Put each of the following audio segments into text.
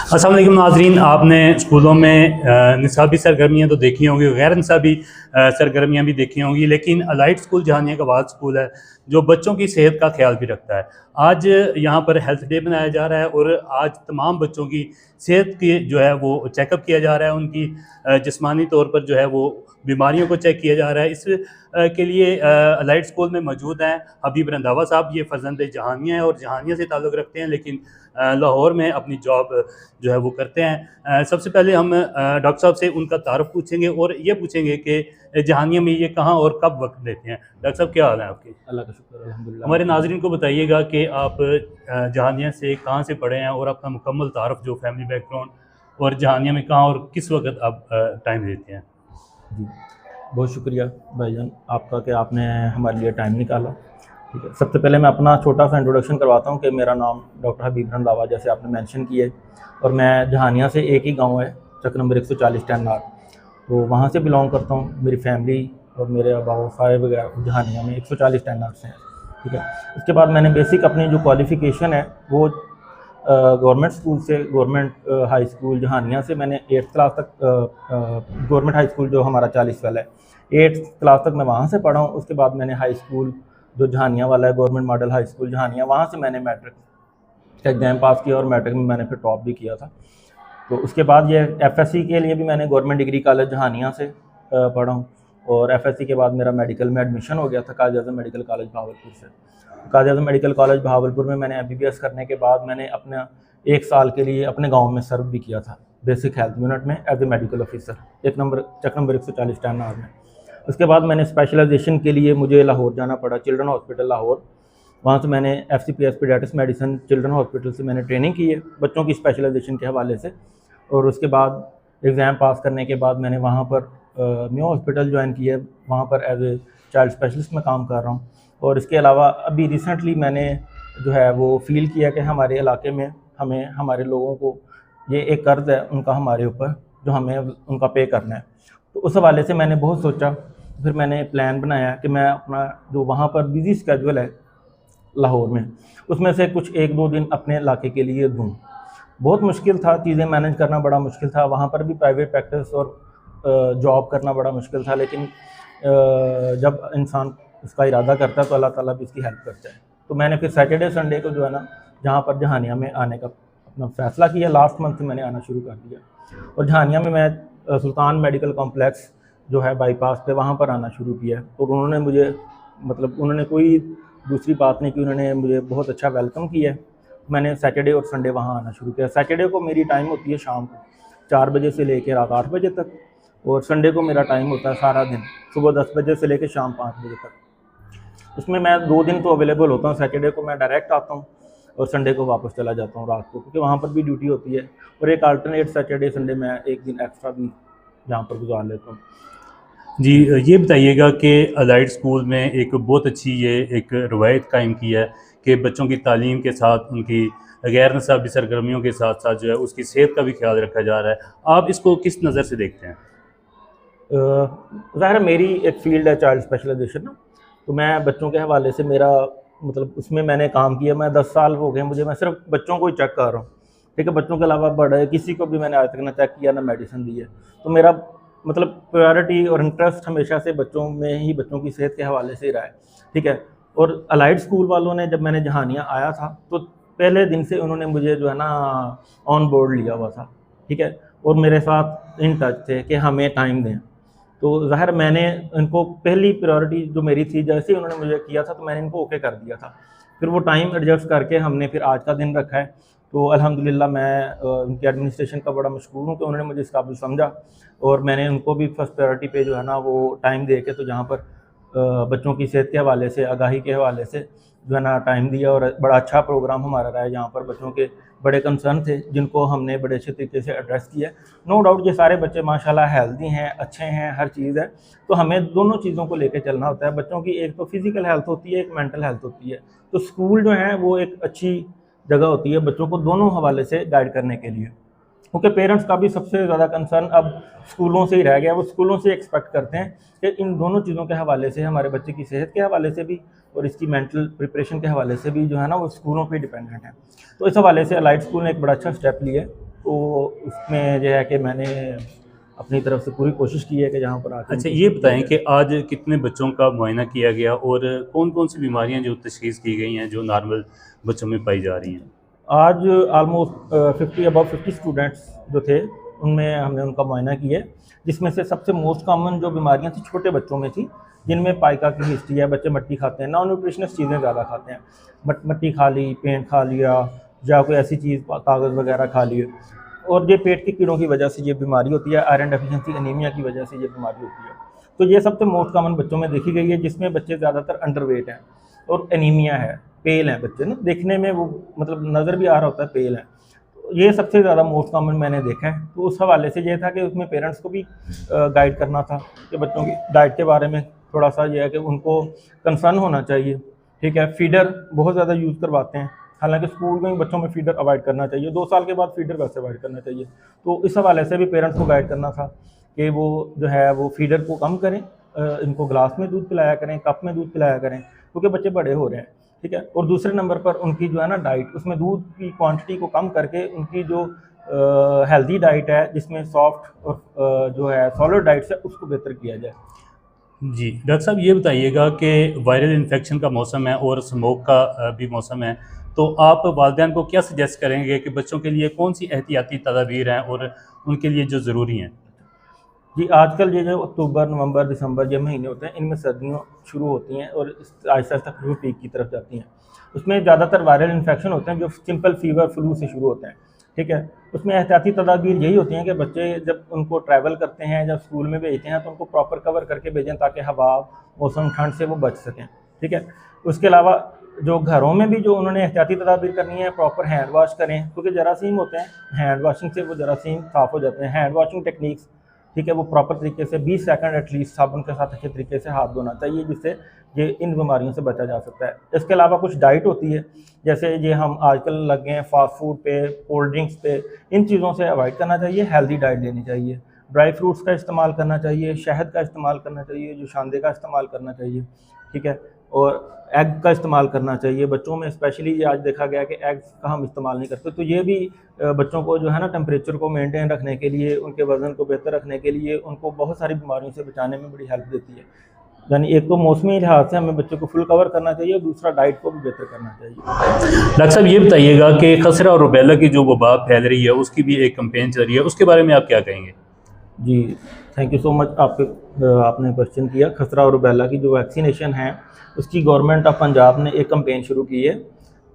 अस्सलाम वालेकुम नाज़रीन, आपने स्कूलों में निसाबी सरगर्मियाँ तो देखी होंगी, गैर निसाबी सरगर्मियाँ भी देखी होंगी, लेकिन अलाइट स्कूल जहानिया का वाद स्कूल है जो बच्चों की सेहत का ख्याल भी रखता है। आज यहाँ पर हेल्थ डे मनाया जा रहा है और आज तमाम बच्चों की सेहत की जो है वो चेकअप किया जा रहा है, उनकी जिस्मानी तौर पर जो है वो बीमारियों को चेक किया जा रहा है। इस के लिए अलाइट स्कूल में मौजूद हैं हबीब रंधावा साहब। ये फर्जंद जहानिया है और जहानिया से ताल्लुक़ रखते हैं, लेकिन लाहौर में अपनी जॉब जो है वो करते हैं। सबसे पहले हम डॉक्टर साहब से उनका तारुफ पूछेंगे और ये पूछेंगे कि जहानिया में ये कहाँ और कब वक्त देते हैं। डॉक्टर साहब, क्या हाल है आपके? अल्लाह का शुक्र अल्हम्दुलिल्लाह। हमारे नाज़रीन को बताइएगा कि आप जहानिया से कहाँ से पढ़े हैं और आपका मुकम्मल तारुफ, जो फैमिली बैकग्राउंड, और जहानिया में कहाँ और किस वक्त आप टाइम देते हैं। जी, बहुत शुक्रिया भाईजान आपका कि आपने हमारे लिए टाइम निकाला। ठीक है, सबसे पहले मैं अपना छोटा सा इंट्रोडक्शन करवाता हूँ कि मेरा नाम डॉक्टर हबीब रंधावा, जैसे आपने मेंशन किया है, और मैं जहानिया से एक ही गांव है, चक नंबर 140 10 आर, तो वहाँ से बिलोंग करता हूँ। मेरी फैमिली और मेरे अबाव साहब वगैरह जहानिया में 140 10 आर से हैं। ठीक है, उसके बाद मैंने बेसिक अपनी जो क्वालिफ़िकेशन है वो गवर्नमेंट स्कूल से, गवर्नमेंट हाई स्कूल जहानिया से मैंने 8th क्लास तक, गवर्नमेंट हाई स्कूल जो हमारा 40 वाला है, 8th क्लास तक मैं वहाँ से पढ़ा हूँ। उसके बाद मैंने हाई स्कूल जो जहानिया वाला है, government model high school Jahania, वहाँ से मैंने मैट्रिक का एग्ज़ाम पास किया और मैट्रिक में मैंने फिर टॉप भी किया था। तो उसके बाद ये एफएससी के लिए भी मैंने गवर्नमेंट डिग्री कॉलेज जहानिया से पढ़ा हूँ, और एफएससी के बाद मेरा मेडिकल में एडमिशन हो गया था कायद आज़म मेडिकल कॉलेज भावलपुर से। कायद आज़म मेडिकल कॉलेज भावलपुर में मैंने एमबीबीएस करने के बाद मैंने अपना 1 साल के लिए अपने गांव में सर्व भी किया था, बेसिक हेल्थ यूनिट में as a medical officer, Chak number 140 10 R में। उसके बाद मैंने स्पेशलाइजेशन के लिए मुझे लाहौर जाना पड़ा, चिल्ड्रन हॉस्पिटल लाहौर। वहाँ से मैंने FCPS paediatrics medicine children hospital से मैंने ट्रेनिंग की है बच्चों की स्पेशलाइजेशन के हवाले से। और उसके बाद एग्ज़ाम पास करने के बाद मैंने वहाँ पर म्यो हॉस्पिटल ज्वाइन किया है, वहाँ पर एज ए चाइल्ड स्पेशलिस्ट में काम कर रहा हूँ। और इसके अलावा अभी रिसेंटली मैंने जो है वो फील किया कि हमारे इलाके में हमें, हमारे लोगों को ये एक कर्ज़ है उनका हमारे ऊपर, जो हमें उनका पे करना है। तो उस हवाले से मैंने बहुत सोचा, फिर मैंने प्लान बनाया कि मैं अपना जो वहाँ पर बिज़ी स्केड्यूल है लाहौर में, उसमें से कुछ 1-2 दिन अपने इलाके के लिए दूँ। बहुत मुश्किल था, चीज़ें मैनेज करना बड़ा मुश्किल था, वहाँ पर भी प्राइवेट प्रैक्टिस और जॉब करना बड़ा मुश्किल था, लेकिन जब इंसान उसका इरादा करता है तो अल्लाह ताला भी उसकी हेल्प करता है। तो मैंने फिर सैटरडे संडे को जो है ना, जहाँ पर जहानिया में आने का अपना फ़ैसला किया। लास्ट मंथ से मैंने आना शुरू कर दिया, और जहानिया में मैं सुल्तान मेडिकल कॉम्प्लेक्स जो है बाईपास पे, वहाँ पर आना शुरू किया। और उन्होंने मुझे, मतलब उन्होंने कोई दूसरी बात नहीं की, उन्होंने मुझे बहुत अच्छा वेलकम किया। मैंने सैटरडे और संडे वहाँ आना शुरू किया। सैटरडे को मेरी टाइम होती है शाम को 4 बजे से लेकर रात 8 बजे तक, और संडे को मेरा टाइम होता है सारा दिन, सुबह 10 बजे से लेकर शाम 5 बजे तक। उसमें मैं 2 दिन तो अवेलेबल होता हूँ, सैटरडे को मैं डायरेक्ट आता हूँ और संडे को वापस चला जाता हूँ रात को, क्योंकि वहाँ पर भी ड्यूटी होती है। और एक अल्टरनेट सैटरडे संडे मैं एक दिन एक्स्ट्रा भी यहाँ पर गुजार लेता हूँ। जी, ये बताइएगा कि अलाइट स्कूल में एक बहुत अच्छी ये एक रवायत कायम की है कि बच्चों की तालीम के साथ उनकी गैर निसाबी सरगर्मियों के साथ साथ जो है उसकी सेहत का भी ख्याल रखा जा रहा है। आप इसको किस नज़र से देखते हैं? ज़ाहिर है मेरी एक फ़ील्ड है चाइल्ड स्पेशलाइजेशन ना, तो मैं बच्चों के हवाले से मेरा, मतलब उसमें मैंने काम किया। मैं 10 साल हो गए मुझे, मैं सिर्फ बच्चों को ही चेक कर रहा हूँ। ठीक है, बच्चों के अलावा बड़े किसी को भी मैंने आज तक ना चेक किया ना मेडिसिन दी है। तो मेरा मतलब प्रायोरिटी और इंटरेस्ट हमेशा से बच्चों में ही, बच्चों की सेहत के हवाले से ही रहा है। ठीक है, और अलाइड स्कूल वालों ने, जब मैंने जहानिया आया था तो पहले दिन से उन्होंने मुझे जो है ना ऑन बोर्ड लिया हुआ था। ठीक है, और मेरे साथ इन टच थे कि हमें टाइम दें। तो ज़ाहिर मैंने इनको पहली प्रायोरिटी जो मेरी थी, जैसे ही उन्होंने मुझे किया था तो मैंने इनको ओके कर दिया था। फिर वो टाइम एडजस्ट करके हमने फिर आज का दिन रखा है। तो अल्हम्दुलिल्लाह मैं उनकी एडमिनिस्ट्रेशन का बड़ा मशकूर हूँ कि उन्होंने मुझे इस काबिल समझा, और मैंने उनको भी फर्स्ट प्रायोरिटी पे जो है ना वो टाइम दे के, तो जहाँ पर बच्चों की सेहत के हवाले से, आगाही के हवाले से जो है ना टाइम दिया। और बड़ा अच्छा प्रोग्राम हमारा रहा है, जहाँ पर बच्चों के बड़े कंसर्न थे जिनको हमने बड़े अच्छे तरीके से एड्रेस किया। नो डाउट ये सारे बच्चे माशाल्लाह हेल्दी हैं, अच्छे हैं, हर चीज़ है। तो हमें दोनों चीज़ों को लेके चलना होता है। बच्चों की एक तो फिज़िकल हेल्थ होती है, एक मेंटल हेल्थ होती है। तो स्कूल जो है वो एक अच्छी जगह होती है बच्चों को दोनों हवाले से गाइड करने के लिए, क्योंकि पेरेंट्स का भी सबसे ज़्यादा कंसर्न अब स्कूलों से ही रह गया। वो स्कूलों से एक्सपेक्ट करते हैं कि इन दोनों चीज़ों के हवाले से, हमारे बच्चे की सेहत के हवाले से भी और इसकी मेंटल प्रिपरेशन के हवाले से भी जो है ना वो स्कूलों पे डिपेंडेंट है। तो इस हवाले से अलाइट स्कूल ने एक बड़ा अच्छा स्टेप लिया है। तो उसमें जो है कि मैंने अपनी तरफ से पूरी कोशिश की है कि जहाँ पर आके अच्छा, ये बताएं कि आज कितने बच्चों का मुआयना किया गया और कौन कौन सी बीमारियां जो तशखीस की गई हैं जो नॉर्मल बच्चों में पाई जा रही हैं? आज ऑलमोस्ट 50 स्टूडेंट्स जो थे उनमें हमने उनका मुआयना किया है, जिसमें से सबसे मोस्ट कॉमन जो बीमारियां थी छोटे बच्चों में थी, जिनमें पाइका की हिस्ट्री है, बच्चे मट्टी खाते हैं, नॉन न्यूट्रिशनस चीज़ें ज़्यादा खाते हैं, मट्टी खा ली, पेंट खा लिया या कोई ऐसी चीज़ कागज़ वगैरह खा लिए, और ये पेट के कीड़ों की वजह से ये बीमारी होती है, आयरन डेफिशिएंसी एनीमिया की वजह से ये बीमारी होती है। तो ये सबसे मोस्ट कॉमन बच्चों में देखी गई है, जिसमें बच्चे ज़्यादातर अंडरवेट हैं और एनीमिया है, पेल हैं बच्चे ना, देखने में वो मतलब नज़र भी आ रहा होता है पेल है। तो ये सबसे ज़्यादा मोस्ट कॉमन मैंने देखा है। तो उस हवाले से ये था कि उसमें पेरेंट्स को भी गाइड करना था कि बच्चों की डाइट के बारे में थोड़ा सा ये है कि उनको कंसर्न होना चाहिए। ठीक है, फीडर बहुत ज़्यादा यूज़ करवाते हैं, हालांकि स्कूल में बच्चों में फीडर अवॉइड करना चाहिए, 2 साल के बाद फीडर वैसे अवॉइड करना चाहिए। तो इस हवाले से भी पेरेंट्स को गाइड करना था कि वो जो है वो फीडर को कम करें, इनको ग्लास में दूध पिलाया करें, कप में दूध पिलाया करें, क्योंकि बच्चे बड़े हो रहे हैं। ठीक है, और दूसरे नंबर पर उनकी जो है ना डाइट, उसमें दूध की क्वांटिटी को कम करके उनकी जो हेल्दी डाइट है जिसमें सॉफ्ट और जो है सॉलिड डाइट्स है उसको बेहतर किया जाए। जी डॉक्टर साहब, ये बताइएगा कि वायरल इन्फेक्शन का मौसम है और स्मोक का भी मौसम है, तो आप वालिदैन को क्या सजेस्ट करेंगे कि बच्चों के लिए कौन सी एहतियाती तदाबीर हैं और उनके लिए जो ज़रूरी हैं? जी, आजकल ये जो अक्टूबर, नवंबर, दिसंबर ये महीने होते हैं, इनमें सर्दियाँ शुरू होती हैं और आहिस्ता आहिस्ता फिर पीक की तरफ जाती हैं। उसमें ज़्यादातर वायरल इन्फेक्शन होते हैं जो सिंपल फीवर, फ्लू से शुरू होते हैं। ठीक है, उसमें एहतियाती तदाबीर यही होती हैं कि बच्चे जब उनको ट्रैवल करते हैं, जब स्कूल में भेजते हैं तो उनको प्रॉपर कवर करके भेजें ताकि हवा, मौसम, ठंड से वो बच सकें। ठीक है, उसके अलावा जो घरों में भी जो उन्होंने एहतियाती तदाबीर करनी है, प्रॉपर हैंड वॉश करें, क्योंकि जरासीम होते हैं, हैंड वॉशिंग से वो जरासीम साफ़ हो जाते हैं। हैंड वॉशिंग टेक्निक्स, ठीक है, वो प्रॉपर तरीके से 20 सेकंड एटलीस्ट साबुन के साथ अच्छे तरीके से हाथ धोना चाहिए, जिससे ये इन बीमारियों से बचा जा सकता है। इसके अलावा कुछ डाइट होती है, जैसे ये हम आजकल लग गए हैं फास्ट फूड पे, कोल्ड ड्रिंक्स पे, इन चीज़ों से अवॉइड करना चाहिए, हेल्दी डाइट लेनी चाहिए, ड्राई फ्रूट्स का इस्तेमाल करना चाहिए, शहद का इस्तेमाल करना चाहिए, जोशानदे का इस्तेमाल करना चाहिए। ठीक है, और एग का इस्तेमाल करना चाहिए बच्चों में, स्पेशली ये आज देखा गया कि एग्स का हम इस्तेमाल नहीं करते, तो ये भी बच्चों को जो है ना टेम्परेचर को मेंटेन रखने के लिए, उनके वज़न को बेहतर रखने के लिए, उनको बहुत सारी बीमारियों से बचाने में बड़ी हेल्प देती है। यानी एक तो मौसमी लिहाज से हमें बच्चों को फुल कवर करना चाहिए और दूसरा डाइट को भी बेहतर करना चाहिए। डॉक्टर साहब, ये बताइएगा कि खसरा और रुबेला की जो वबा फैल रही है उसकी भी एक कैंपेन चल रही है, उसके बारे में आप क्या कहेंगे? जी, थैंक यू सो मच। आपने क्वेश्चन किया। खसरा और रुबेला की जो वैक्सीनेशन है उसकी गवर्नमेंट ऑफ पंजाब ने एक कैंपेन शुरू की है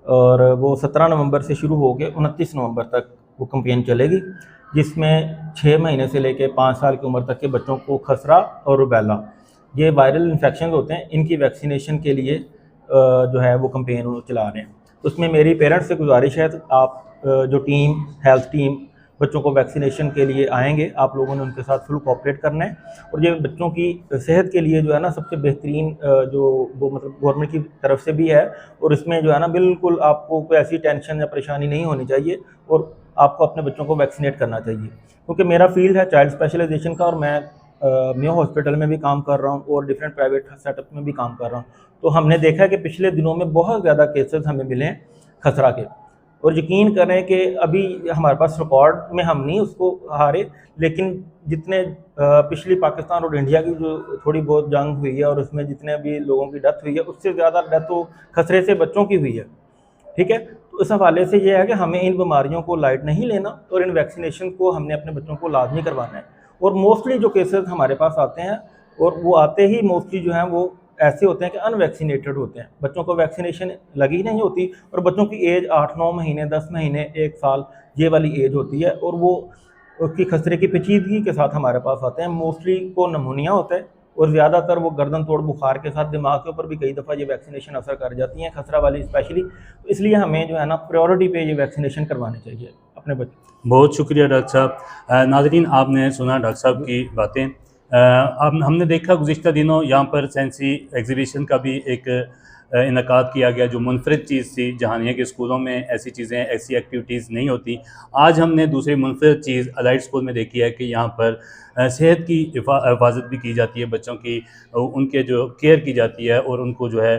और वो 17 नवंबर से शुरू होकर 29 नवंबर तक वो कैंपेन चलेगी, जिसमें 6 महीने से लेकर 5 साल की उम्र तक के बच्चों को खसरा और रुबेला, ये वायरल इन्फेक्शन होते हैं, इनकी वैक्सीनेशन के लिए जो है वो कैंपेन वो चला रहे हैं। उसमें मेरी पेरेंट्स से गुजारिश है, आप जो टीम, हेल्थ टीम बच्चों को वैक्सीनेशन के लिए आएंगे, आप लोगों ने उनके साथ फुल कोऑपरेट करना है। और ये बच्चों की सेहत के लिए जो है ना सबसे बेहतरीन जो वो मतलब गवर्नमेंट की तरफ से भी है, और इसमें जो है ना बिल्कुल आपको कोई ऐसी टेंशन या परेशानी नहीं होनी चाहिए और आपको अपने बच्चों को वैक्सीनेट करना चाहिए। क्योंकि मेरा फील्ड है चाइल्ड स्पेशलाइजेशन का और मैं मेयो हॉस्पिटल में भी काम कर रहा हूँ और डिफरेंट प्राइवेट सेटअप में भी काम कर रहा हूँ। तो हमने देखा है कि पिछले दिनों में बहुत ज़्यादा केसेस हमें मिले हैं खसरा के, और यकीन करें कि अभी हमारे पास रिकॉर्ड में हम नहीं उसको हारे, लेकिन जितने पिछली पाकिस्तान और इंडिया की जो थोड़ी बहुत जंग हुई है और उसमें जितने भी लोगों की डेथ हुई है, उससे ज़्यादा डेथ तो खसरे से बच्चों की हुई है। ठीक है, तो इस हवाले से ये है कि हमें इन बीमारियों को लाइट नहीं लेना और इन वैक्सीनेशन को हमने अपने बच्चों को लाजमी करवाना है। और मोस्टली जो केसेस हमारे पास आते हैं, और वो आते ही मोस्टली जो हैं वो ऐसे होते हैं कि अनवैक्सीनेटेड होते हैं, बच्चों को वैक्सीनेशन लगी नहीं होती, और बच्चों की एज 8-9 महीने, 10 महीने, 1 साल ये वाली एज होती है, और वो उसकी खसरे की पेचीदगी के साथ हमारे पास आते हैं। मोस्टली को नमूनिया होता है और ज़्यादातर वो गर्दन तोड़ बुखार के साथ दिमाग के ऊपर भी कई दफ़ा ये वैक्सीनेशन असर कर जाती हैं, खसरा वाली स्पेशली। इसलिए हमें जो है ना प्रायोरिटी पे ये वैक्सीनेशन करवानी चाहिए अपने बच्चे। बहुत शुक्रिया डॉक्टर साहब। नाज़रीन, आपने सुना डॉक्टर साहब की बातें। अब हमने देखा गुज़िश्ता दिनों यहाँ पर सेंसी एग्जीबिशन का भी एक इनकाद किया गया, जो मुनफरिद चीज़ थी। जहानिया के स्कूलों में ऐसी चीज़ें, ऐसी एक्टिविटीज़ नहीं होती। आज हमने दूसरी मुनफरिद चीज़ अलाइट स्कूल में देखी है कि यहाँ पर सेहत की हिफाजत भी की जाती है, बच्चों की उनके जो केयर की जाती है, और उनको जो है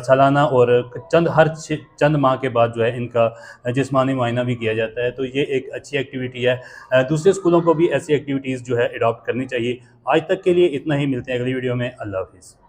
सालाना और चंद माह के बाद जो है इनका जिस्मानी मुआयना भी किया जाता है। तो ये एक अच्छी एक्टिविटी है। दूसरे स्कूलों को भी ऐसी एक्टिविटीज़ जो है अडॉप्ट करनी चाहिए। आज तक के लिए इतना ही, मिलते हैं अगली वीडियो में। अल्लाह हाफ़िज़।